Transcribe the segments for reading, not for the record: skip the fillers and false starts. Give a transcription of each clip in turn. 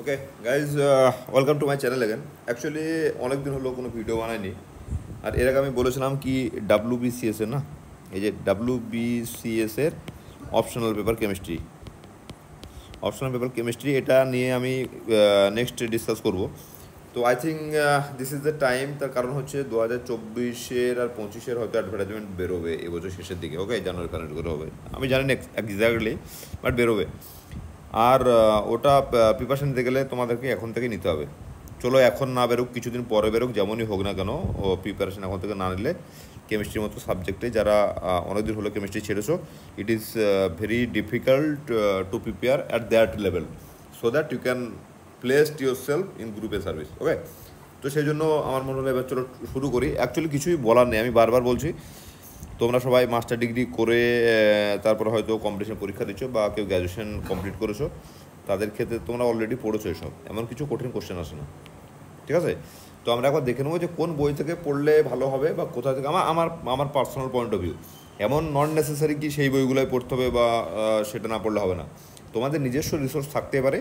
Okay guys, welcome to my channel again. Actually অনেক দিন হলো কোনো ভিডিও বানাইনি। আর এর আগে আমি বলেছিলাম কি ডাব্লিউবিসিএস এর না, এই যে ডাব্লিউবিসিএস এর অপশনাল পেপার কেমিস্ট্রি এটা নিয়ে আমি নেক্সট ডিসকাস করব। তো I think this is the time. তার কারণ হচ্ছে 2024-এর আর 25-এর হয়তো অ্যাডভার্টাইজমেন্ট বেরোবে এবছর শেষের দিকে। ওকে, জানুয়ারি ফেব্রুয়ারি করে হবে, আমি জানি না এক্স্যাক্টলি, বাট বেরোবে। আর ওটা প্রিপারেশন নিতে গেলে তোমাদেরকে এখন থেকে নিতে হবে। চলো এখন না বেরোক, কিছুদিন পরে বেরোক, যেমনই হোক না কেন, ও প্রিপারেশন এখন থেকে না নিলে কেমিস্ট্রির মতো সাবজেক্টে যারা অনেকদিন হলো কেমিস্ট্রি ছেড়েছো, it is very difficult to prepare at that level, so that you can place yourself in group A service. Okay, তো সেই জন্য আমার মনে হলো এবার চলো শুরু করি। অ্যাকচুয়ালি কিছুই বলার নেই, আমি বারবার বলছি, তোমরা সবাই মাস্টার ডিগ্রি করে তারপরে হয়তো কম্পিটিশন পরীক্ষা দিচ্ছ বা কেউ গ্র্যাজুয়েশন কমপ্লিট করেছো, তাদের ক্ষেত্রে তোমরা অলরেডি পড়েছো এসব, এমন কিছু কঠিন কোশ্চেন আসে না। ঠিক আছে, তো আমরা একবার দেখে নেবো যে কোন বই থেকে পড়লে ভালো হবে বা কোথা থেকে। আমার আমার আমার পার্সোনাল পয়েন্ট অফ ভিউ, এমন নন নেসেসারি কি সেই বইগুলোই পড়তে হবে বা সেটা না পড়লে হবে না। তোমাদের নিজস্ব রিসোর্স থাকতে পারে,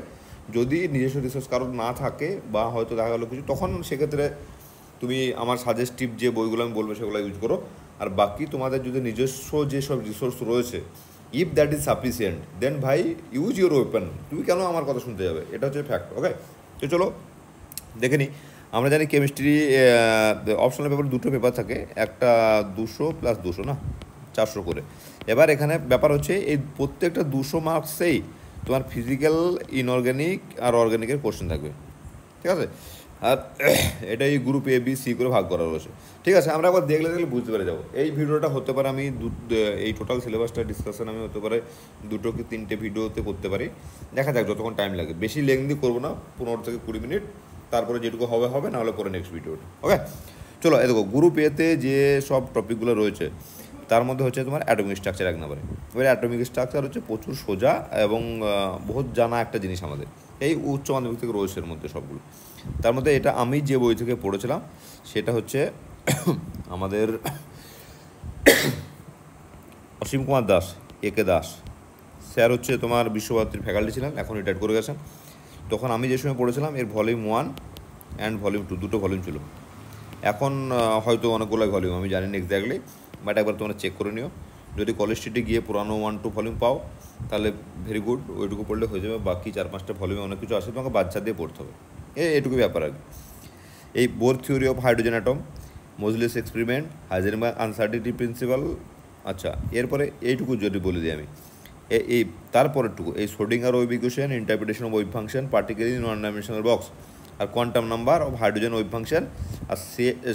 যদি নিজস্ব রিসোর্স কারোর না থাকে বা হয়তো দেখা গেলো কিছু, তখন সেক্ষেত্রে তুমি আমার সাজেস্টিভ যে বইগুলো আমি বলবো সেগুলো ইউজ করো। আর বাকি তোমাদের যদি নিজস্ব যেসব রিসোর্স রয়েছে, ইফ দ্যাট ইজ সাফিসিয়েন্ট, দেন ভাই ইউজ ইউর ওয়েপন। তুমি কেন আমার কথা শুনতে যাবে, এটা হচ্ছে ফ্যাক্ট। ওকে, তো চলো দেখে নিই। আমরা জানি কেমিস্ট্রি অপশনাল পেপার দুটো পেপার থাকে, একটা 200+200 না, 400 করে। এবার এখানে ব্যাপার হচ্ছে এই প্রত্যেকটা 200 মার্কসেই তোমার ফিজিক্যাল, ইনঅর্গ্যানিক আর অর্গ্যানিকের কোশ্চেন থাকবে। ঠিক আছে, আর এটাই গ্রুপ এ বি সি করে ভাগ করা রয়েছে। ঠিক আছে, আমরা একবার দেখলে দেখলে বুঝতে পেরে যাবো। এই ভিডিওটা হতে পারে আমি এই টোটাল সিলেবাসটা ডিসকাশন আমি হতে পারে 2 কি 3টে ভিডিওতে করতে পারি, দেখা যাক যতক্ষণ টাইম লাগে। বেশি লেংদি করবো না, 15 থেকে 20 মিনিট, তারপরে যেটুকু হবে হবে, নাহলে পরে নেক্সট ভিডিওটা। ওকে, চলো এই দেখো, গ্রুপ এতে যে সব টপিকগুলো রয়েছে তার মধ্যে হচ্ছে তোমার অ্যাটমিক স্ট্রাকচার 1 নম্বরে। এবার অ্যাটমিক স্ট্রাকচার হচ্ছে প্রচুর সোজা এবং বহুত জানা একটা জিনিস আমাদের, এই উচ্চ মাধ্যমিক থেকে রয়েছে এর মধ্যে সবগুলো। তার মধ্যে এটা আমি যে বই থেকে পড়েছিলাম সেটা হচ্ছে আমাদের অসীম কুমার দাস, একে দাস স্যার হচ্ছে তোমার বিশ্বভারতীর ফ্যাকাল্টি ছিলেন, এখন রিটায়ার করে গেছেন। তখন আমি যে সময় পড়েছিলাম এর ভলিউম 1 অ্যান্ড ভলিউম 2 দুটো ভলিউম ছিল। এখন হয়তো অনেকগুলোই ভলিউম, আমি জানি না এক্স্যাক্টলি, বাট একবার তোমরা চেক করে নিও। যদি কলেজ স্ট্রিটে গিয়ে পুরানো 1-2 ভলিউম পাও তাহলে ভেরি গুড, ওইটুকু পড়লে হয়ে যাবে। বাকি 4-5টা ভলিউমে অনেক কিছু আছে, তোমাকে বাচ্চা দিয়ে পড়তে হবে, এটুকু ব্যাপার আর কি। এই Bohr theory of hydrogen atom, Moseley's experiment, Heisenberg uncertainty principle. আচ্ছা, এরপরে এইটুকু যদি বলে দিই আমি, এই তারপরেরটুকু এই Schrodinger wave equation, interpretation of wave function, particularly non dimensional box, আর quantum number of hydrogen wave function, আর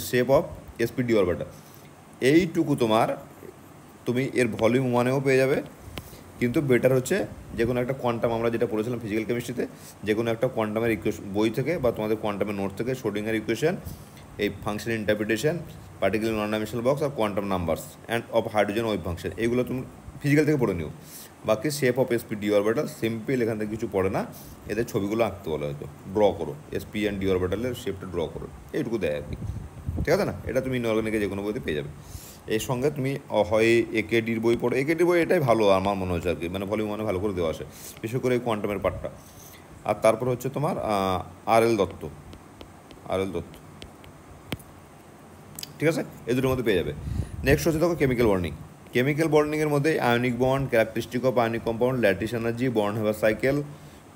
শেপ অফ এসপিডি অরবিটাল। এইটুকু তুমি এর ভলিউম 1-এও পেয়ে যাবে। কিন্তু বেটার হচ্ছে যে কোনো একটা কোয়ান্টাম, আমরা যেটা পড়েছিলাম ফিজিক্যাল কেমিস্ট্রিতে, যে কোনো একটা কোয়ান্টামের ইকুয়েশন বই থেকে বা তোমাদের কোয়ান্টামের নোট থেকে সোডিঙ্গার ইকুয়েশন, এই function interpretation, particular non dimensional box আর quantum numbers and of hydrogen wave function, এইগুলো তুমি ফিজিক্যাল থেকে পড়ে নিও। বাকি shape of SP D orbital simple, এখান থেকে কিছু পড়ে না, এদের ছবিগুলো আঁকতে বলে, হয়তো ড্র করো, এসপি অ্যান্ড ডি অরবিটালের শেপটা ড্র করো, এইটুকু দেয় আর কি। ঠিক আছে না, এটা তুমি ইনঅর্গানিকে যে কোনো বইতে পেয়ে যাবে। এর সঙ্গে তুমি হয় একেডির বই পড়ো, একেডির বই এটাই ভালো আমার মনে হচ্ছে আর কি, মানে ভলিউম 1-এ ভালো করে দেওয়া আসে, বিশেষ করে এই কোয়ান্টামের পার্টটা। আর তারপর হচ্ছে তোমার আর এল দত্ত, ঠিক আছে, এই দুটোর মধ্যে পেয়ে যাবে। নেক্সট হচ্ছে দেখো কেমিক্যাল বন্ডিংয়ের মধ্যে ionic bond, characteristic of ionic compound, lattice energy, bond হেভার cycle,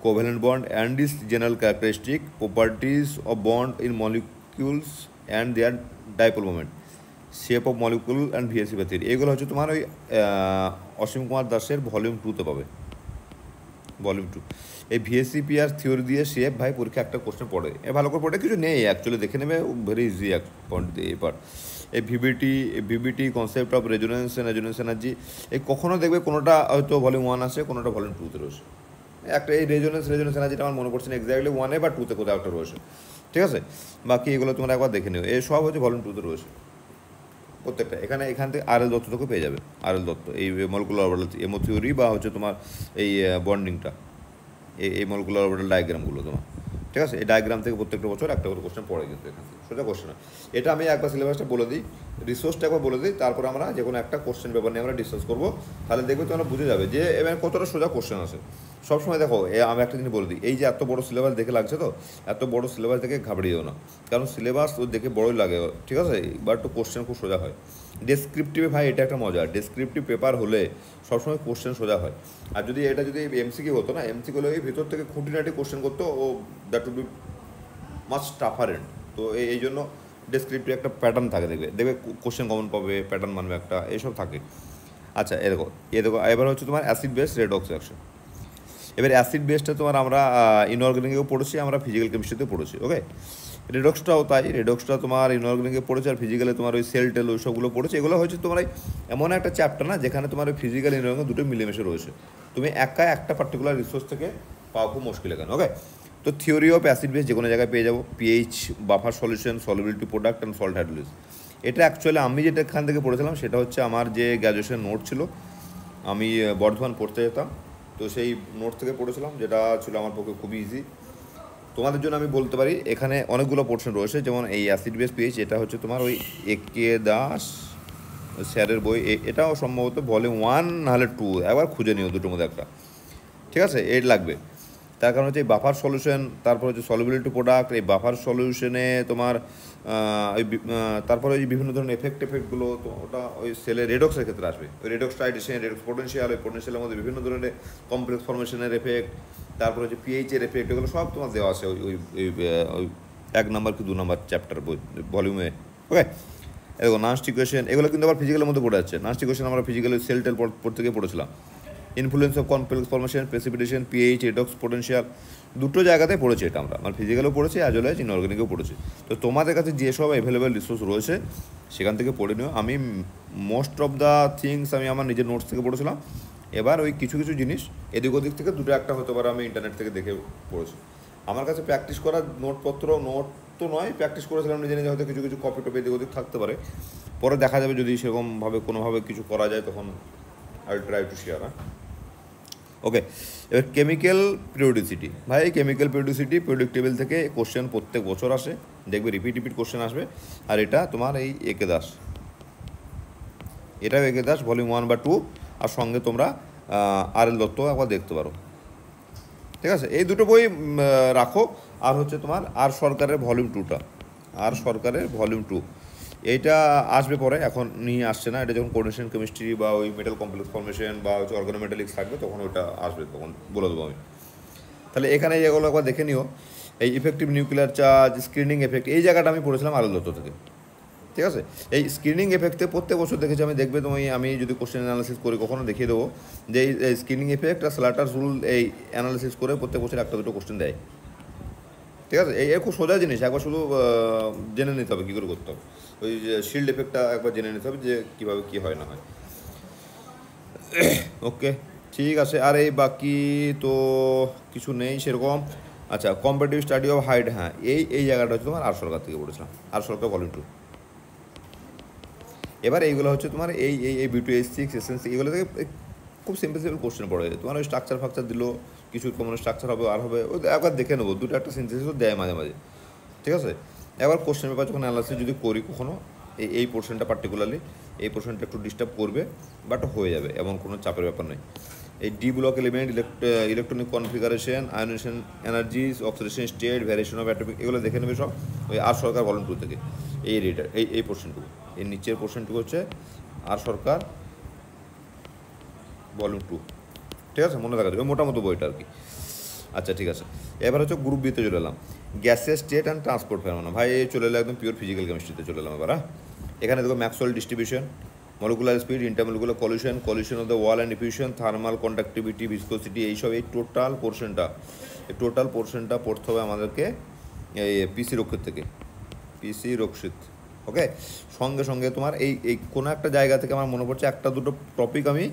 covalent bond and is general characteristic, properties of bond in molecules and there dipole moment, shape of molecule and ভিএসি theory. এগুলো হচ্ছে তোমার ওই অসীম কুমার দাসের volume 2-তে পাবে, volume 2। এই ভিএসিপিআর theory দিয়ে shape ভাই পরীক্ষা একটা কোশ্চেন পড়ে, ভালো করে পড়ে, কিছু নেই অ্যাকচুয়ালি, দেখে নেবে, ভেরি ইজি এক পয়েন্ট দিয়ে। এবার এই ভিবিটি কনসেপ্ট অফ রেজোনেন্স এনার্জি, এই কখনো দেখবে কোনোটা হয়তো ভলিউম 1 আছে, কোনোটা ভলিউম 2-তে রয়েছে। একটা এই রেজোনেন্স এনার্জিটা আমার মনে পড়ছে না এক্স্যাক্টলি 1-এ বা 2-তে কোথাও একটা রয়েছে। ঠিক আছে, বাকি এগুলো তোমরা একবার দেখে নিও, এই সব হচ্ছে ভলিউম 2-তে রয়েছে প্রত্যেকটা। এখান থেকে আর.এল দত্ত থেকে পেয়ে যাবে, আর.এল দত্ত এই মলিকুলার অরবিটাল এমো থিওরি বা হচ্ছে তোমার এই বন্ডিংটা, এই মলিকুলার অরবিটাল ডায়াগ্রামগুলো তোমার। ঠিক আছে, এই ডায়াগ্রাম থেকে প্রত্যেকটা বছর একটা করে কোশ্চেন পড়ে, কিন্তু এখান থেকে সোজা কোশ্চেন। এটা আমি একবার সিলেবাসটা বলে দিই, রিসোর্সটা একবার বলে দিই, তারপর আমরা যে কোনো একটা কোশ্চেন পেপার নিয়ে আমরা ডিসকাস করবো, তাহলে দেখবে তোমরা বুঝে যাবে যে এবার কতটা সোজা কোশ্চেন আছে। সবসময় দেখো আমি একটা জিনিস বলে দিই, এই যে এত বড় সিলেবাস দেখে লাগছে তো, এত বড় সিলেবাস দেখে ঘাবড়িয়েও না, কারণ সিলেবাস ও দেখে বড়ই লাগে, ঠিক আছে, বাট তো কোশ্চেন খুব সোজা হয়। ডেসক্রিপটিভে ভাই এটা একটা মজা, ডেসক্রিপটিভ পেপার হলে সবসময় কোশ্চেন সোজা হয়। আর যদি এটা যদি এমসিকিউ হতো না, এমসিকিউ হলে ভিতর থেকে খুঁটিনাটি কোশ্চেন করতো, ও that would be much tougher end. তো এই জন্য ডেসক্রিপটিভ একটা প্যাটার্ন থাকে, দেখবে দেখবে কোশ্চেন কমন পাবে, প্যাটার্ন মানবে একটা, এইসব থাকে। আচ্ছা এ দেখো এবার হচ্ছে তোমার অ্যাসিড বেস রেডক্স রিঅ্যাকশন। এবার অ্যাসিড বেসটা তোমার আমরা ইনঅর্গানিকেও পড়েছি, আমরা ফিজিক্যাল কেমিস্ট্রিতেও পড়েছি, ওকে। রেডক্সটাও তাই, রেডক্সটা তোমার ইনঅর্গানিকে পড়েছে, আর ফিজিক্যালে তোমার ওই সেল টেল ওই সবগুলো পড়েছে। এগুলো হচ্ছে তোমার এমন একটা চ্যাপ্টার না যেখানে তোমার ওই ফিজিক্যাল ইনঅর্গানিক দুটো মিলেমিশে রয়েছে, তুমি একা একটা পার্টিকুলার রিসোর্স থেকে পাওয়া খুব মুশকিল এখানে, ওকে। তো থিওরি অফ অ্যাসিড বেস যে কোনো জায়গায় পেয়ে যাবো, pH, buffer solution, solubility product and salt hydrolysis. এটা অ্যাকচুয়ালি আমি যেটা এখান থেকে পড়েছিলাম সেটা হচ্ছে আমার যে গ্র্যাজুয়েশন নোট ছিল, আমি বর্ধমান পড়তে যেতাম, তো সেই নোট থেকে পড়েছিলাম, যেটা ছিল আমার পক্ষে খুবই ইজি। তোমাদের জন্য আমি বলতে পারি এখানে অনেকগুলো পোর্শন রয়েছে, যেমন এই অ্যাসিড বেস পিএইচ, এটা হচ্ছে তোমার ওই একে দাস স্যারের বই, এটাও সম্ভবত ভলিউম 1 নাহলে 2, একবার খুঁজে নিও দুটোর মধ্যে একটা, ঠিক আছে, এই লাগবে। তার কারণ হচ্ছে এই বাফার সলিউশন, তারপর হচ্ছে সলিবিলিটি প্রোডাক্ট, এই বাফার সলিউশনে তোমার তারপরে ওই বিভিন্ন ধরনের এফেক্টগুলো, তো ওটা ওই সেলের রেডক্সের ক্ষেত্রে আসবে, ওই রেডক্স টাইটেশন, রেডক্স পোটেনশিয়াল, ওই পোটেনশিয়ালের মধ্যে বিভিন্ন ধরনের কমপ্লেক্স ফর্মেশনের এফেক্ট, তারপরে হচ্ছে পিএইচের এফেক্ট, এগুলো সব তোমার দেওয়া আছে ওই ওই ওই 1 নম্বর কি 2 নম্বর চ্যাপ্টার বই ভলিউমে, ওকে। এরকম নান্স ইকুয়েশন, এগুলো কিন্তু আবার ফিজিক্যালের মধ্যে পড়ে যাচ্ছে। নান্স ইকুয়েশন আমরা ফিজিক্যাল সেল টেল পড়তে গিয়ে পড়েছিলাম। Influence of complex formation, precipitation, pH, redox potential, দুটো জায়গাতে পড়েছে এটা আমরা, মানে ফিজিক্যালও পড়েছি অ্যাজ ওয়েল অ্যাজ ইনঅর্গানিকও পড়েছি। তো তোমাদের কাছে যেসব অ্যাভেলেবেল রিসোর্স রয়েছে সেখান থেকে পড়ে নিও। আমি মোস্ট অফ দ্য থিংস আমি আমার নিজের নোটস থেকে পড়েছিলাম। এবার ওই কিছু কিছু জিনিস এদিক ওদিক থেকে দুটো একটা হতে পারে আমি ইন্টারনেট থেকে দেখে পড়েছি। আমার কাছে প্র্যাকটিস করার নোট তো নয়, প্র্যাকটিস করেছিলাম নিজে নিজে, হয়তো কিছু কিছু কপি টপি এদিক ওদিক থাকতে পারে, পরে দেখা যাবে যদি সেরকমভাবে কোনোভাবে কিছু করা যায় তখন I will try to share. Okay, এবার কেমিক্যাল পিরিয়ডিসিটি, ভাই কেমিক্যাল পিরিয়ডিসিটি পিরিয়ডিক টেবিল থেকে কোশ্চেন প্রত্যেক বছর আসে, দেখবে রিপিট কোশ্চেন আসবে। আর এটা তোমার এই একে দাস, এটাও একে দাস ভলিউম 1 বা 2, আর সঙ্গে তোমরা আর এল দত্ত একবার দেখতে পারো, ঠিক আছে। এই দুটো বই রাখো। আর হচ্ছে তোমার আর সরকারের ভলিউম 2টা, আর সরকারের ভলিউম 2 এইটা আসবে পরে, এখন নিয়ে আসছে না, এটা যখন কোঅর্ডিনেশন কেমিস্ট্রি বা ওই মেটাল কমপ্লেক্স ফর্মেশন বা হচ্ছে অর্গানোমেটালিক্স থাকবে তখন ওইটা আসবে, তখন বলে দেবো আমি। তাহলে এখানে এগুলো একবার দেখে নিও, এই effective nuclear charge, screening effect, এই জায়গাটা আমি পড়েছিলাম আরএল দত্ত থেকে, ঠিক আছে। এই স্ক্রিনিং এফেক্টে প্রত্যেক বছর দেখেছি আমি, দেখবে তুমি, আমি যদি কোশ্চেন অ্যানালিসিস করি কখনো দেখিয়ে দেবো যে এই স্ক্রিনিং এফেক্ট আর স্ল্যাটার্স রুল এই অ্যানালিসিস করে প্রত্যেক বছর একটা দুটো কোশ্চেন দেয়, ঠিক আছে। এই খুব সোজা জিনিস, একবার শুধু জেনে নিতে হবে কী করে করতে হবে। ওই যে শিল্ড এফেক্টটা একবার জেনে নিতে হবে যে কীভাবে কী হয় না হয়। ওকে, ঠিক আছে। আর এই বাকি তো কিছু নেই সেরকম। আচ্ছা, কম্পারেটিভ স্টাডি অফ হাইট, হ্যাঁ এই জায়গাটা হচ্ছে তোমার আর সরকার থেকে পড়েছিলাম, আর সরকার ভলিউম 2। এবার এইগুলো হচ্ছে তোমার এই B2H6 এসেন্স, এগুলো থেকে খুব সিম্পল কোশ্চেন পড়ে যায় তোমার। ওই স্ট্রাকচার দিল, কিছু কমন স্ট্রাকচার হবে আর হবে, ওই একবার দেখে নেবো, দুটো একটা সিনথেসিসও দেয় মাঝে মাঝে, ঠিক আছে। এবার কোশ্চেন পেপার যখন অ্যানালাইসিস যদি করি কখনো, এই পোর্শনটা পার্টিকুলারলি, এই পোর্শনটা একটু ডিস্টার্ব করবে, বাট হয়ে যাবে, এমন কোনো চাপের ব্যাপার নেই। এই D block element, electronic configuration, ionisation energies, oxidation state, variation of atomic, এগুলো দেখে নেবে সব ওই আর সরকার ভলিউম 2 থেকে। এই রেটার এই পোর্শনটুকু, এই নিচের পোর্শনটুকু হচ্ছে আর সরকার ভলিউম 2, ঠিক আছে, মনে রাখা যাবে মোটামুটি বইটা আর কি। আচ্ছা, ঠিক আছে। এবার হচ্ছে গ্রুপ বিতে চলে এলাম, গ্যাসের স্টেট অ্যান্ড ট্রান্সপোর্ট ফেনোমেনা। ভাই চলে এলাম একদম পিওর ফিজিক্যাল কেমিস্ট্রিতে চলে এলাম এবার। এখানে দেখো Maxwell distribution, molecular speed, intermolecular collision of the wall and diffusion, thermal conductivity, viscosity, এইসব এই টোটাল পোর্শনটা পড়তে হবে আমাদেরকে এই পিসি রক্ষিত থেকে, পিসি রক্ষিত, ওকে। সঙ্গে তোমার এই কোনো একটা জায়গা থেকে আমার মনে পড়ছে একটা দুটো টপিক আমি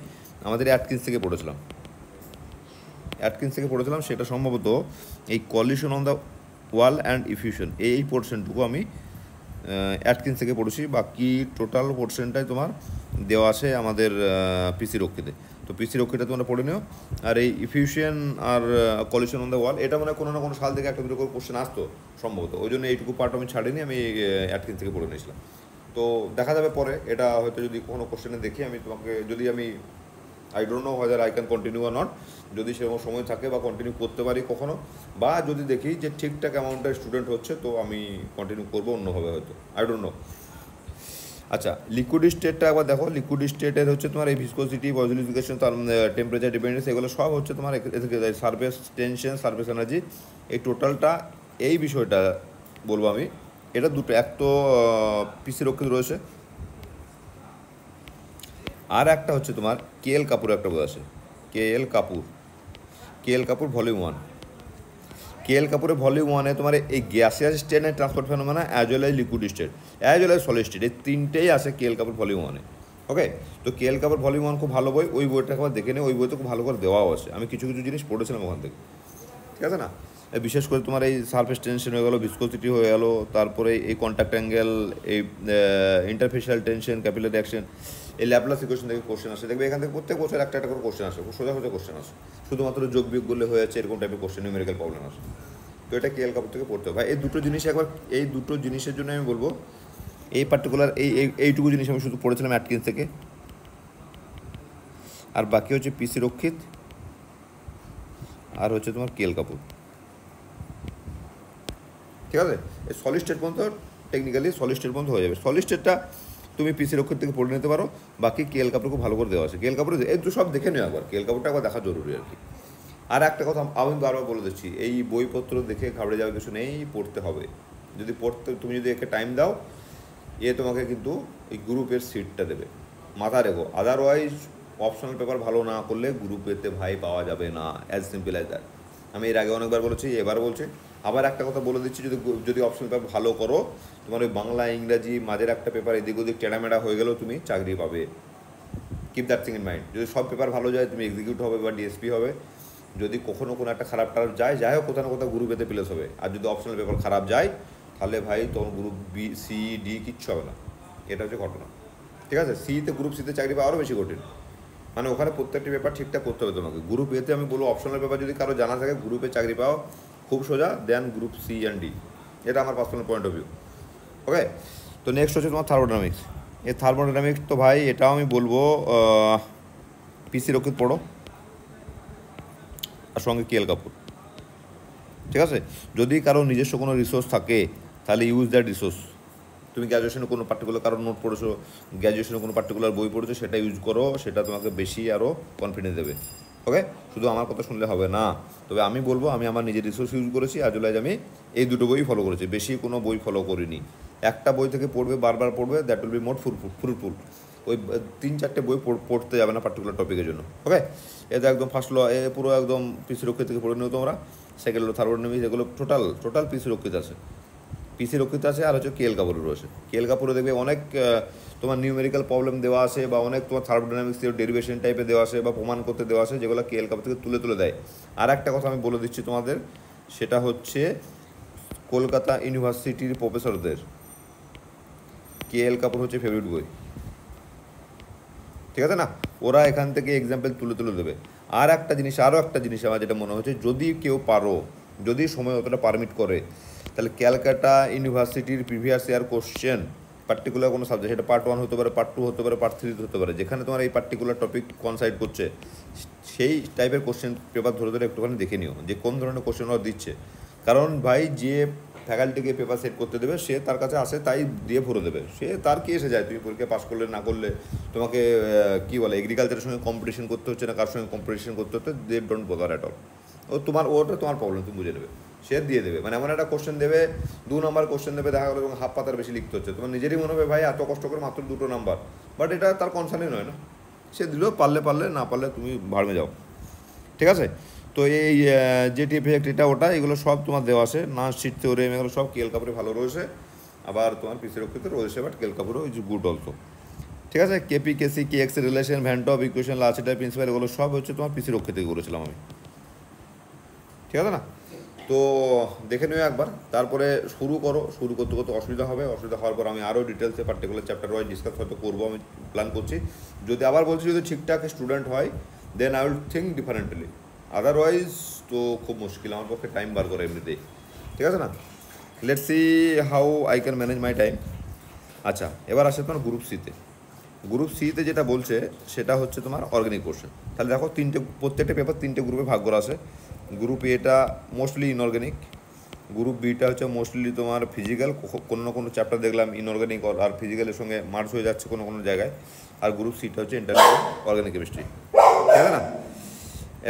আমাদের অ্যাটকিন্স থেকে পড়েছিলাম, সেটা সম্ভবত এই collision on the wall and effusion, এই পোর্শনটুকু আমি অ্যাটকিন্স থেকে পড়েছি। বাকি টোটাল পোর্শনটাই তোমার দেওয়া আছে আমাদের পিসি রক্ষিতে। তো পিসি রক্ষিটা তোমরা পড়ে নিও। আর এই ইফিউশন আর কলিউশন অন দ্য ওয়াল, এটা মানে কোনো না কোনো সাল থেকে একটা দুটো করে কোশ্চেন আসতো সম্ভবত, ওই জন্য এইটুকু পার্ট আমি ছাড়িনি, আমি অ্যাটকিন্স থেকে পড়ে নিয়েছিলাম। তো দেখা যাবে পরে, এটা হয়তো যদি কোনো কোশ্চেনে দেখি আমি তোমাকে, যদি আমি I don't know whether I can continue are not, যদি সেরকম সময় থাকে বা কন্টিনিউ করতে পারি কখনো, বা যদি দেখি যে ঠিকঠাক অ্যামাউন্টের স্টুডেন্ট হচ্ছে তো আমি কন্টিনিউ করবো অন্যভাবে হয়তো, আই ডোন্ট নো। আচ্ছা, লিকুইড স্টেটটা একবার দেখো। লিকুইড স্টেটের হচ্ছে তোমার এই ভিসকোসিটি, ভলিউমিফিকেশন, তার টেম্পারেচার ডিপেন্ডেন্স, এগুলো সব হচ্ছে তোমার এদিকে সারফেস টেনশন, সারফেস এনার্জি, এই টোটালটা এই বিষয়টা বলবো আমি। এটা দুটো, এক তো পিসি রক্ষিত রয়েছে, আর একটা হচ্ছে তোমার কেএল কাপুর একটা বই আছে, KL Kapoor, KL Kapoor volume 1। KL কাপুরের ভলিউম 1-এ তোমার এই gaseous state and transport phenomena as well as liquid state as well as solid state, এই তিনটেই আছে কেএল কাপুর ভলিউম 1-এ। ওকে, তো কেএল কাপুর ভলিউম 1 খুব ভালো বই, ওই বইটা একবার দেখে নিই, ওই বইতে খুব ভালো করে দেওয়াও আছে, আমি কিছু কিছু জিনিস পড়েছিলাম ওখান থেকে, ঠিক আছে না। বিশেষ করে তোমার এই সারফেস টেনশন হয়ে গেলো, ভিসকোসিটি হয়ে গেলো, তারপরে এই কন্ট্যাক্ট অ্যাঙ্গেল, এই ইন্টারফেশিয়াল টেনশন, ক্যাপিলারি অ্যাকশন, এই ল্যাপলাস ইকুয়েশন থেকে কোশ্চেন আসে, দেখবে এখান থেকে প্রত্যেক বছর একটা একটা করে কোশ্চেন আসে, সোজা সোজা কোশ্চেন আসে, শুধুমাত্র যোগ বিয়োগ করলে হয়ে যাচ্ছে এরকম টাইপের কোশ্চেন, নিউমেরিক্যাল প্রবলেম আসে। তো এটা কেএল কাপুর থেকে পড়তে হবে ভাই। এই দুটো জিনিস একবার, এই দুটো জিনিসের জন্য আমি বলবো, এই পার্টিকুলার এইটুকু জিনিস আমি শুধু পড়েছিলাম অ্যাটকিন্স থেকে, আর বাকি হচ্ছে পিসি রক্ষিত আর হচ্ছে তোমার কেএল কাপুর, ঠিক আছে। এই সলিড স্টেট পর্যন্ত টেকনিক্যালি সলিড স্টেট পর্যন্ত হয়ে যাবে। সলিড স্টেটটা তুমি পিসি রক্ষিত থেকে পড়ে নিতে পারো, বাকি কেএল কাপুর খুব ভালো করে দেওয়া আছে। কেএল কাপুর এই তো সব দেখে নিও একবার, কেএল কাপুরটা একবার দেখা জরুরি আর কি। আর একটা কথা আমি বারবার বলে দিচ্ছি, এই বইপত্র দেখে ঘাবড়ে যাওয়ার কিছু নেই, পড়তে হবে। যদি পড়তে তুমি যদি একে টাইম দাও, এ তোমাকে কিন্তু এই গ্রুপের সিটটা দেবে, মাথা রেখো। আদারওয়াইজ অপশনাল পেপার ভালো না করলে গ্রুপেতে ভাই পাওয়া যাবে না, অ্যাজ সিম্পল অ্যাজ দ্যাট। আমি এর আগে অনেকবার বলেছি, এবার বলছি, আবার একটা কথা বলে দিচ্ছি, যদি যদি অপশনাল পেপার ভালো করো, তোমার ওই বাংলা ইংরাজি মাঝের একটা পেপার এদিক ওদিক টেড়ামেড়া হয়ে গেলেও তুমি চাকরি পাবে। Keep that thing in mind. যদি সব পেপার ভালো যায় তুমি এক্সিকিউট হবে বা ডিএসপি হবে, যদি কখনো কোনো একটা খারাপ টারাপ যায়, যাই হোক কোথাও না কোথাও গ্রুপেতে প্লেস হবে। আর যদি অপশনাল পেপার খারাপ যায় তাহলে ভাই তখন গ্রুপ বি সি ডি কিচ্ছু হবে না, এটা হচ্ছে ঘটনা, ঠিক আছে। সিতে গ্রুপ সিতে চাকরি পাওয়া আরও বেশি কঠিন, মানে ওখানে প্রত্যেকটি পেপার ঠিকঠাক করতে হবে তোমাকে। গ্রুপ এতে আমি বলবো অপশনাল পেপার যদি কারো জানা থাকে গ্রুপে চাকরি পাওয়া খুব সোজা, দেন গ্রুপ সি অ্যান্ড ডি, এটা আমার পার্সোনাল পয়েন্ট অফ ভিউ। ওকে, তো নেক্সট হচ্ছে তোমার থার্মোডাইনামিক্স। এই থার্মোডাইনামিক্স তো ভাই এটাও আমি বলবো পিসি রক্ষিত পড়ো, আর সঙ্গে কেএল কাপুর, ঠিক আছে। যদি কারো নিজস্ব কোনো রিসোর্স থাকে তাহলে ইউজ দ্যাট রিসোর্স। তুমি গ্র্যাজুয়েশনে কোনো পার্টিকুলার কারোর নোট পড়েছো, গ্র্যাজুয়েশনে কোনো পার্টিকুলার বই পড়েছো, সেটা ইউজ করো, সেটা তোমাকে বেশি আরও কনফিডেন্স দেবে। ওকে, শুধু আমার কথা শুনলে হবে না, তবে আমি বলবো আমি আমার নিজের রিসোর্স ইউজ করেছি, আজ আমি এই দুটো বই ফলো করেছি, বেশি কোনো বই ফলো করিনি। একটা বই থেকে পড়বে, বারবার পড়বে, that will be more fruitful. ওই 3-4টে বই পড়তে যাবে না পার্টিকুলার টপিকের জন্য। ওকে, এটা একদম ফার্স্ট ল এ পুরো একদম পিসি রক্ষিত থেকে পড়ে নিও তোমরা। সেকেন্ড ল, থার্মোডাইনামিক্স, এগুলো টোটাল পিসি রক্ষিত আছে, পিসি রক্ষিত আছে। আর হচ্ছে কেএল কাপুরও রয়েছে। কেএল কাপুরে দেখবে অনেক তোমার নিউমেরিক্যাল প্রবলেম দেওয়া আছে, বা অনেক তোমার থার্মোডাইনামিক্স ডেরিভেশন টাইপের দেওয়া আছে, বা প্রমাণ করতে দেওয়া আছে, যেগুলো কেএল কাপুর থেকে তুলে দেয়। আর একটা কথা আমি বলে দিচ্ছি তোমাদের, সেটা হচ্ছে কলকাতা ইউনিভার্সিটির প্রফেসরদের কেএল কাপুর হচ্ছে ফেভারিট বই, ঠিক আছে না। ওরা এখান থেকে এক্সাম্পল তুলে দেবে। আর একটা জিনিস, আরও একটা জিনিস আমার যেটা মনে হচ্ছে, যদি কেউ পারো, যদি সময় অতটা পারমিট করে, তাহলে ক্যালকাটা ইউনিভার্সিটির প্রিভিয়াস ইয়ার কোশ্চেন পার্টিকুলার কোনো সাবজেক্ট, সেটা পার্ট 1 হতে পারে, পার্ট 2 হতে পারে, পার্ট 3 হতে পারে, যেখানে তোমার এই পার্টিকুলার টপিক কনসাইড করছে, সেই টাইপের কোশ্চেন পেপার ধরে একটুখানি দেখে নিও যে কোন ধরনের কোশ্চেন ওরা দিচ্ছে। কারণ ভাই যে ফ্যাকাল্টিকে পেপার সেট করতে দেবে, সে তার কাছে আসে তাই দিয়ে ভরে দেবে, সে তার কি এসে যায় তুমি পরীক্ষা পাস করলে না করলে, তোমাকে কী বলে এগ্রিকালচারের সঙ্গে কম্পিটিশন করতে হচ্ছে না কার সঙ্গে কম্পিটিশন করতে হচ্ছে, they don't bother at all. ওটা তোমার প্রবলেম, তুমি বুঝে নেবে, সে দিয়ে দেবে। মানে এমন একটা কোশ্চেন দেবে, 2 নাম্বার কোশ্চেন দেবে, দেখা গেলো এবং হাফ পাতার বেশি লিখতে হচ্ছে, তোমার নিজেরই মনে হবে ভাই এত কষ্ট করে মাত্র 2 নাম্বার, বাট এটা তার কনসার্নই নয় না, সে দিলেও পারলে না পারলে তুমি ভাড়মে যাও, ঠিক আছে। তো এই জেটি ইফেক্ট এটা ওটা এগুলো সব তোমার দেওয়া আছে, নাচ শিট থিওরেম এগুলো সব কেএল কাপুরে ভালো রয়েছে। আবার তোমার পিসি রক্ষিত রয়েছে, বাট কেএল কাপুরও ইজ গুড অলসো, ঠিক আছে। KP KC KX relation van't Hoff equation Le Chatelier principle এগুলো সব হচ্ছে তোমার পিসি রক্ষিত করেছিলাম আমি, ঠিক আছে না। তো দেখে নিও একবার, তারপরে শুরু করতে অসুবিধা হবে, অসুবিধা হওয়ার পর আমি আরও ডিটেলসে পার্টিকুলার চ্যাপ্টার ওয়াইজ ডিসকাস হয়তো করবো, আমি প্ল্যান করছি। যদি আবার বলছি যদি ঠিকঠাক স্টুডেন্ট হয়, then I will think differently, otherwise তো খুব মুশকিল আমার পক্ষে টাইম বার করে এমনিতেই, ঠিক আছে না। Let's see how I can manage my time. আচ্ছা, এবার আসে তোমার গ্রুপ সিতে। গ্রুপ সিতে যেটা বলছে সেটা হচ্ছে তোমার অর্গানিক কোশ্চেন। তাহলে দেখো প্রত্যেকটা পেপার 3টে গ্রুপে ভাগ করা আছে। গ্রুপ এটা মোস্টলি ইনঅর্গানিক, গ্রুপ বিটা হচ্ছে মোস্টলি তোমার ফিজিক্যাল, কোনো না কোনো চ্যাপ্টার দেখলাম ইনঅর্গানিক আর ফিজিক্যালের সঙ্গে মার্জ হয়ে যাচ্ছে কোনো কোনো জায়গায়। আর গ্রুপ সিটা হচ্ছে ইন্টারনাল অর্গানিক কেমিস্ট্রি, ঠিক আছে না?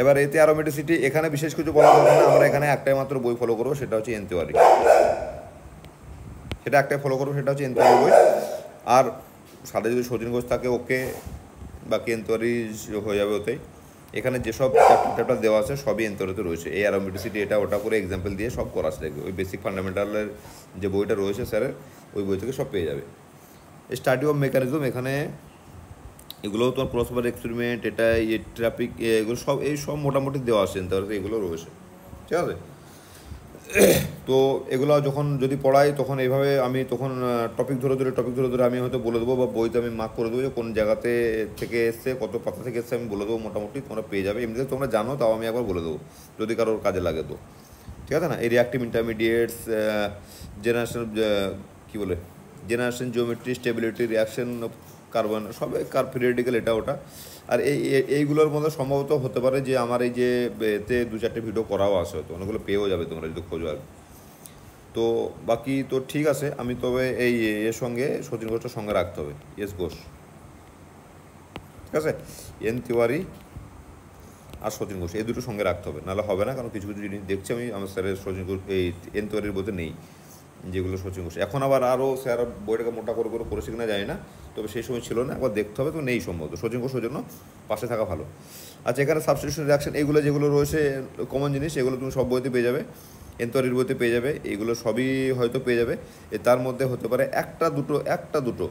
এবার এতে অ্যারোমেটিসিটি এখানে বিশেষ কিছু বলা দরকার না, আমরা এখানে একটাই মাত্র বই ফলো করবো, সেটা হচ্ছে এন থিওরি। সেটা একটাই ফলো করবো, সেটা হচ্ছে এন থিওরি বই। আর সাথে যদি সচিন ঘোষ থাকে ওকে, বাকি এন থিওরি হয়ে যাবে ওতেই। এখানে যেসব চ্যাপ্টার দেওয়া আছে সবই এন থিওরিতে রয়েছে। এই অ্যারোমেটিসিটি এটা ওটা করে এক্সাম্পল দিয়ে সব করা আছে, দেখবে ওই বেসিক ফান্ডামেন্টালের যে বইটা রয়েছে স্যারের, ওই বই থেকে সব পেয়ে যাবে। স্টাডি অফ মেকানিজম, এখানে এগুলোও তোমার ক্রসওভার এক্সপেরিমেন্ট, এটা ট্রাফিক, এগুলো সব এই সব মোটামুটি দেওয়া আছে তাহলে এগুলো রয়েছে, ঠিক আছে? তো এগুলো যখন যদি পড়াই তখন এইভাবে আমি তখন টপিক ধরে ধরে আমি হয়তো বলে দেবো, বা বইতে আমি মার্ক করে দেবো যে কোন জায়গাতে থেকে এসছে, কত পাতা থেকে এসছে আমি বলে দেবো, মোটামুটি তোমরা পেয়ে যাবে। এমনিতে তোমরা জানো, তাও আমি একবার বলে দেবো যদি কারোর কাজে লাগে তো, ঠিক আছে না? এই রিঅ্যাক্টিভ ইন্টারমিডিয়েটস, জেনারেশন কী বলে, generation geometry, stability, reaction carbon, সবে পিরিয়ডিক্যাল, এটা ওটা। আর এইগুলোর মধ্যে সম্ভবত হতে পারে যে আমার এই যে এতে 2-4টে ভিডিও করাও আছে, হয়তো অনেকগুলো পেয়েও যাবে তোমরা যদি খোঁজো আর। তো বাকি তো ঠিক আছে, আমি তবে এই এর সঙ্গে সচিন ঘোষটার সঙ্গে রাখতে হবে, এস ঘোষ, ঠিক আছে? এন তিওয়ারি আর সচিন ঘোষ এই দুটো সঙ্গে রাখতে হবে, নাহলে হবে না। কারণ কিছু কিছু জিনিস দেখছি আমি আমার স্যারের সচিন ঘোষ এই এন তিওয়ারির বইতে নেই, যেগুলো সচিন ঘোষ। এখন আবার আরও স্যার বইটাকে মোটা করে করেছে কিনা জানি না, তবে সেই সময় ছিল না, একবার দেখতে হবে। তো নেই সম্ভবত সচিন ঘোষের জন্য পাশে থাকা ভালো। আচ্ছা, এখানে সাবস্টিটিউশন রিঅ্যাকশন এইগুলো যেগুলো রয়েছে কমন জিনিস, এগুলো তুমি সব বইতে পেয়ে যাবে, এনতরির বইতে পেয়ে যাবে, এইগুলো সবই হয়তো পেয়ে যাবে। তার মধ্যে হতে পারে একটা দুটো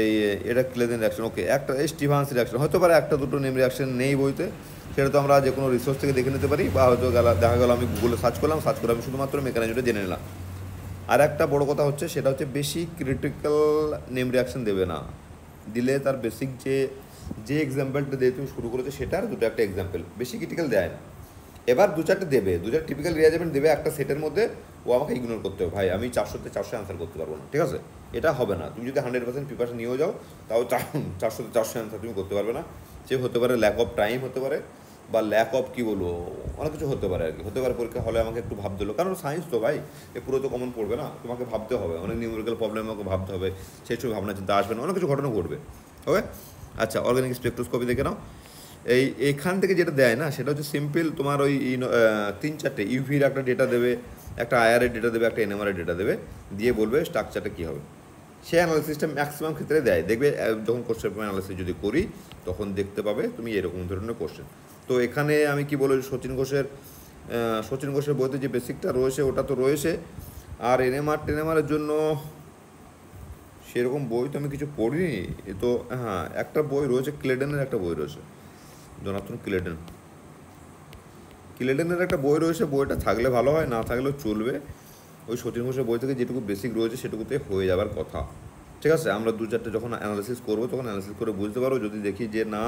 এই এটা ক্লেজেন রিঅ্যাকশন, ওকে, একটা স্টিভান্স রিঅ্যাকশন হতে পারে, একটা দুটো নেম রিঅ্যাকশন নেই বইতে, সেটা তো আমরা যে কোনো রিসোর্স থেকে দেখে নিতে পারি, বা হয়তো দেখা গেল আমি গুগলে সার্চ করে আমি শুধুমাত্র মেকানিজমটা জেনে নিলাম। আর একটা বড় কথা হচ্ছে, সেটা হচ্ছে বেশি ক্রিটিক্যাল নেম রিঅ্যাকশন দেবে না, দিলে তার বেসিক যে এক্সাম্পলটা দিয়ে তুমি শুরু করেছো সেটার দুটো একটা এক্সাম্পল, বেশি ক্রিটিক্যাল দেয় না। এবার 2-4টে দেবে, 2-4 টিপিক্যাল রিয়াজমেন্ট দেবে একটা সেটের মধ্যে, ও আমাকে ইগনোর করতে হবে, ভাই আমি 400-তে 400 অ্যান্সার করতে পারবো না, ঠিক আছে? এটা হবে না। তুমি যদি 100% প্রিপারেশন নিয়েও যাও, তাও 400-তে 400 অ্যান্সার তুমি করতে পারবে না। সে হতে পারে ল্যাক অফ টাইম, হতে পারে বা ল্যাক অফ কী বলবো, অনেক কিছু হতে পারে আর কি। হতে পারে পরীক্ষা হলে আমাকে একটু ভাবতে হলো, কারণ সায়েন্স তো ভাই, এ পুরো তো কমন পড়বে না, তোমাকে ভাবতে হবে, অনেক নিউমেরিক্যাল প্রবলেম আমাকে ভাবতে হবে, সেই সময় ভাবনা চিন্তা আসবে না, অনেক কিছু ঘটনা ঘটবে। ওকে, আচ্ছা, অর্গানিক স্পেকট্রোস্কোপি দেখে নাও। এখান থেকে যেটা দেয় না, সেটা হচ্ছে সিম্পল তোমার ওই 3-4টে ইউভির একটা ডেটা দেবে, একটা আইআরের ডেটা দেবে, একটা এনএমআরের ডেটা দেবে, দিয়ে বলবে স্ট্রাকচারটা কী হবে। সেই অ্যানালিসিসটা ম্যাক্সিমাম ক্ষেত্রে দেয়, দেখবে যখন কোশ্চেন পেপার অ্যানালিসিস যদি করি তখন দেখতে পাবে তুমি এরকম ধরনের কোশ্চেন। তো এখানে আমি কি বলি, সচিন ঘোষের বইতে যে বেসিকটা রয়েছে ওটা তো রয়েছে। আর টেনএমআরের জন্য সেরকম বই তো আমি কিছু পড়িনি। তো হ্যাঁ, একটা বই রয়েছে, ক্লেডেনের একটা বই রয়েছে, জোনাথন ক্লেডেনের একটা বই রয়েছে, বইটা থাকলে ভালো হয়, না থাকলেও চলবে। ওই সচিন ঘোষের বই থেকে যেটুকু বেসিক রয়েছে সেটুকুতে হয়ে যাবার কথা, ঠিক আছে? আমরা 2-4টে যখন অ্যানালিসিস করবো তখন অ্যানালিসিস করে বুঝতে পারবো, যদি দেখি যে না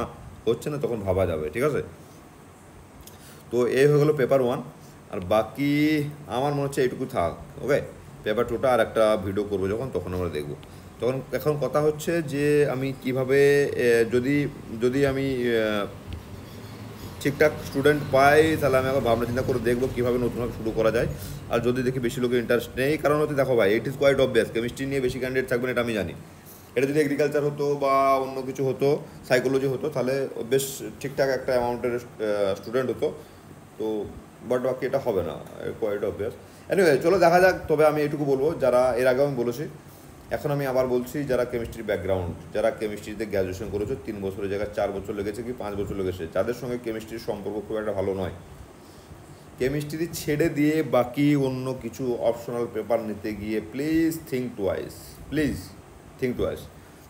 হচ্ছে না তখন ভাবা যাবে, ঠিক আছে? তো এই হয়ে গেলো পেপার 1। আর বাকি আমার মনে হচ্ছে এইটুকু থাক। ওকে, পেপার 2টা আর একটা ভিডিও করবো তখন আমরা দেখবো। এখন কথা হচ্ছে যে আমি কিভাবে, যদি আমি ঠিকঠাক স্টুডেন্ট পাই, তাহলে আমি আবার ভাবনা চিন্তা করে দেখবো কীভাবে নতুনভাবে শুরু করা যায়। আর যদি দেখি বেশি লোকের ইন্টারেস্ট নেই, কারণ হচ্ছে দেখো ভাই, it is quite obvious, chemistry নিয়ে বেশি ক্যান্ডিডেট থাকবেন এটা আমি জানি। এটা যদি এগ্রিকালচার হতো বা অন্য কিছু হতো, সাইকোলজি হতো, তাহলে বেশ ঠিকঠাক একটা অ্যামাউন্টের স্টুডেন্ট হতো। তো বাট বাকি এটা হবে না, কোয়াইট অবভিয়াস। এনিওয়ে, চলো দেখা যাক। তবে আমি এটুকু বলবো, যারা এর আগেও আমি বলেছি, এখন আমি আবার বলছি, যারা কেমিস্ট্রির ব্যাকগ্রাউন্ড, যারা কেমিস্ট্রিতে গ্র্যাজুয়েশন করেছো 3 বছরের জায়গায় 4 বছর লেগেছে কি 5 বছর লেগেছে, যাদের সঙ্গে কেমিস্ট্রির সম্পর্ক খুব একটা ভালো নয়, কেমিস্ট্রি ছেড়ে দিয়ে বাকি অন্য কিছু অপশনাল পেপার নিতে গিয়ে প্লিজ থিঙ্ক টুয়াইস।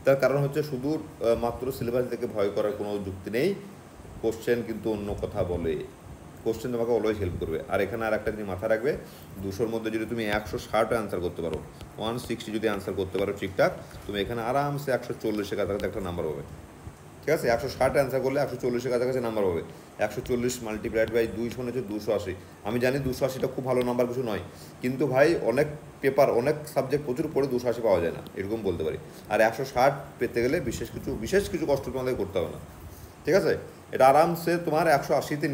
তার কারণ হচ্ছে শুধু মাত্র সিলেবাস থেকে ভয় করার কোনো যুক্তি নেই। কোশ্চেন কিন্তু অন্য কথা বলে, কোশ্চেন তোমাকে অলওয়েজ হেল্প করবে। আর এখানে আর একটা জিনিস মাথা রাখবে, 200-র মধ্যে যদি তুমি 160 অ্যান্সার করতে পারো, 160 যদি অ্যান্সার করতে পারো ঠিকঠাক, তুমি এখানে আরামসে 140-এর কাছাকাছি একটা নাম্বার পাবে। ঠিক আছে, 160 অ্যান্সার করলে 140-এর কাছাকাছি নাম্বার হবে। 140 মাল্টিপ্লাইড বাই 2 সমান হচ্ছে 280। আমি জানি 280টা খুব ভালো নাম্বার কিছু নয়, কিন্তু ভাই অনেক পেপার অনেক সাবজেক্ট প্রচুর পড়ে 280 পাওয়া যায় না, এরকম বলতে পারি। আর 160 পেতে গেলে বিশেষ কিছু কষ্ট তোমাদের করতে হবে না, ঠিক আছে। এটা আরামসে তোমার 180-তে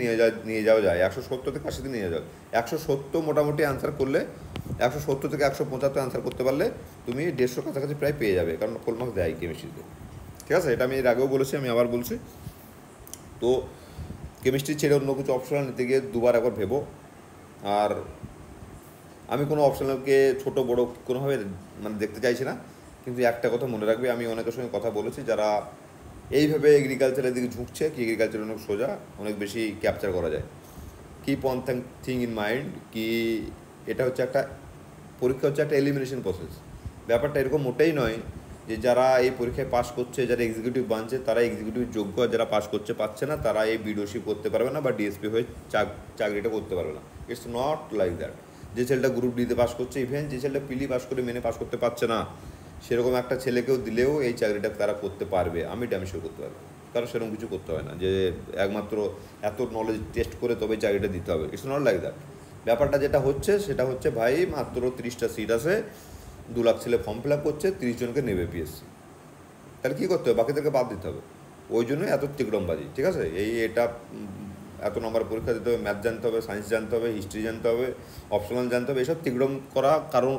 নিয়ে যাওয়া যায়, 170 থেকে 80-তে নিয়ে যাও। 170 মোটামুটি অ্যান্সার করলে, 170 থেকে 175 অ্যান্সার করতে পারলে তুমি 150 কাছাকাছি প্রায় পেয়ে যাবে, কারণ ফুল মার্কস দেয় কেমিস্ট্রিতে, ঠিক আছে। এটা আমি এর আগেও বলেছি, আমি আবার বলছি। তো কেমিস্ট্রি ছেড়ে অন্য কিছু অপশনাল নিতে গিয়ে দুবার একবার ভেবো। আর আমি কোনো অপশনালকে ছোটো বড়ো কোনোভাবে মানে দেখতে চাইছি না, কিন্তু একটা কথা মনে রাখবে, আমি অনেকের সঙ্গে কথা বলেছি যারা এইভাবে এগ্রিকালচারের দিকে ঝুঁকছে, কি এগ্রিকালচার অনেক সোজা, অনেক বেশি ক্যাপচার করা যায়। Keep one thing in mind কি এটা হচ্ছে একটা পরীক্ষা, হচ্ছে একটা এলিমিনেশন প্রসেস। ব্যাপারটা এরকম মোটেই নয় যে যারা এই পরীক্ষায় পাস করছে, যারা এক্সিকিউটিভ বানছে তারা এক্সিকিউটিভ যোগ্য, আর যারা পাস করছে পাচ্ছে না তারা এই বিডিওশিপ করতে পারবে না বা ডিএসপি হয়ে চাকরিটা করতে পারবে না। It's not like that. যে ছেলেটা গ্রুপ ডিতে পাস করছে, ইভেন যে ছেলেটা পিলি পাস করে মেনে পাস করতে পারছে না, সেরকম একটা ছেলেকেও দিলেও এই চাকরিটা তারা করতে পারবে, আমি ড্যামশিওর করতে পারবো। কারণ সেরকম কিছু করতে হয় না যে একমাত্র এত নলেজ টেস্ট করে তবে চাকরিটা দিতে হবে, ইটস নট লাইক দ্যাট। ব্যাপারটা যেটা হচ্ছে সেটা হচ্ছে ভাই মাত্র 30টা সিট আছে, 2 লাখ ছেলে ফর্ম ফিল আপ করছে, 30 জনকে নেবে পিএসসি, তাহলে কী করতে হবে? বাকিদেরকে বাদ দিতে হবে। ওই জন্যই এত তিকড়মবাজি, ঠিক আছে। এটা এত নম্বর পরীক্ষা দিতে হবে, ম্যাথ জানতে হবে, সায়েন্স জানতে হবে, হিস্ট্রি জানতে হবে, অপশনাল জানতে হবে, এসব তিকড়ম করা কারণ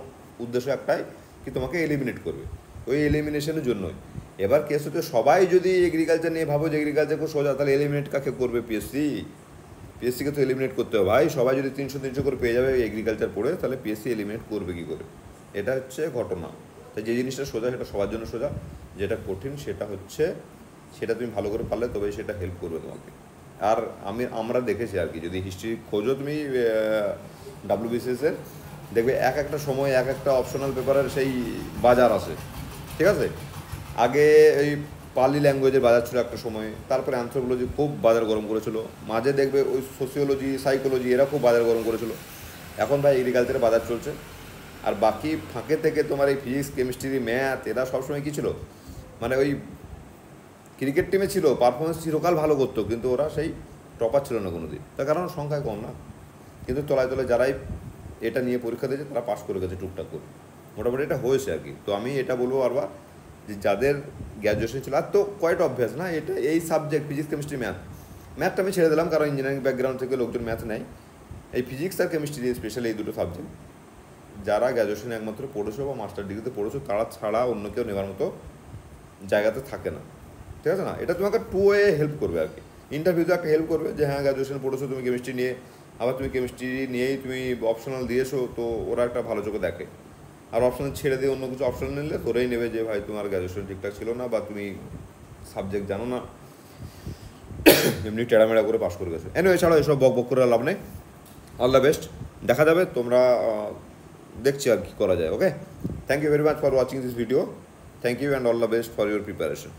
উদ্দেশ্য একটাই, কি তোমাকে এলিমিনেট করবে, ওই এলিমিনেশনের জন্যই। এবার কেস হচ্ছে সবাই যদি এগ্রিকালচার নিয়ে ভাবো যে এগ্রিকালচার খুব সোজা, তাহলে এলিমিনেট কাকে করবে? পিএসসিকে তো এলিমিনেট করতে হবে ভাই। সবাই যদি 300 করে পেয়ে যাবে এগ্রিকালচার পড়ে, তাহলে পিএসসি এলিমিনেট করবে কী করে? এটা হচ্ছে ঘটনা। তাই যে জিনিসটা সোজা সেটা সবার জন্য সোজা, যেটা কঠিন সেটা তুমি ভালো করে পারলে তবেই সেটা হেল্প করবে তোমাকে। আর আমরা দেখেছি আর কি, যদি হিস্ট্রি খোঁজো তুমি ডাব্লিউবিসিএসের, দেখবে একটা সময় একটা অপশনাল পেপারের সেই বাজার আছে, ঠিক আছে। আগে এই পালি ল্যাঙ্গুয়েজের বাজার ছিল একটা সময়, তারপরে অ্যানথ্রোপোলজি খুব বাজার গরম করেছিল, মাঝে দেখবে ওই সোসিওলজি, সাইকোলজি এরা খুব বাজার গরম করেছিল। এখন ভাই এগ্রিকালচারের বাজার চলছে। আর বাকি ফাঁকে থেকে তোমার এই ফিজিক্স, কেমিস্ট্রি, ম্যাথ এরা সবসময় কী ছিল, মানে ওই ক্রিকেট টিমে ছিল, পারফরমেন্স চিরকাল ভালো করতো, কিন্তু ওরা সেই টপার ছিল না কোনো দিন, তার কারণ সংখ্যায় কম না। কিন্তু তলায় যারাই এটা নিয়ে পরীক্ষা দিয়েছে তারা পাস করে গেছে টুকটাক করে, মোটামুটি এটা হয়েছে আর কি। তো আমি এটা বলবো বারবার যে যাদের গ্র্যাজুয়েশন ছিল, আর তো কয়টা অভ্যাস না, এটা এই সাবজেক্ট ফিজিক্স, কেমিস্ট্রি, ম্যাথটা আমি ছেড়ে দিলাম, কারণ ইঞ্জিনিয়ারিং ব্যাকগ্রাউন্ড থেকে লোকজন ম্যাথ নেয়। এই ফিজিক্স আর কেমিস্ট্রি স্পেশালি এই দুটো সাবজেক্ট যারা গ্র্যাজুয়েশনে একমাত্র পড়েছো বা মাস্টার ডিগ্রিতে পড়েছো, তারা ছাড়া অন্য কেউ নেওয়ার মতো জায়গাতে থাকে না, ঠিক আছে না। এটা তোমাকে টু ওয়ে হেল্প করবে আর কি। ইন্টারভিউতে একটা হেল্প করবে যে হ্যাঁ গ্র্যাজুয়েশন পড়েছো তুমি কেমিস্ট্রি নিয়ে, আবার তুমি কেমিস্ট্রি নিয়েই তুমি অপশনাল দিয়েছো, তো ওরা একটা ভালো চোখে দেখে। আর অপশনাল ছেড়ে দিয়ে অন্য কিছু অপশনাল নিলে ধরেই নেবে যে ভাই তোমার গ্র্যাজুয়েশন ঠিকঠাক ছিল না, বা তুমি সাবজেক্ট জানো না, এমনি টেড়ামেড়া করে পাস করে গেছো। এনিওয়ে ছাড়াও এসব বক করে লাভ নেই। অল দ্য বেস্ট, দেখা যাবে, তোমরা দেখছি আর কি করা যায়। Okay, thank you very much for watching this video. Thank you and all the best for your preparation.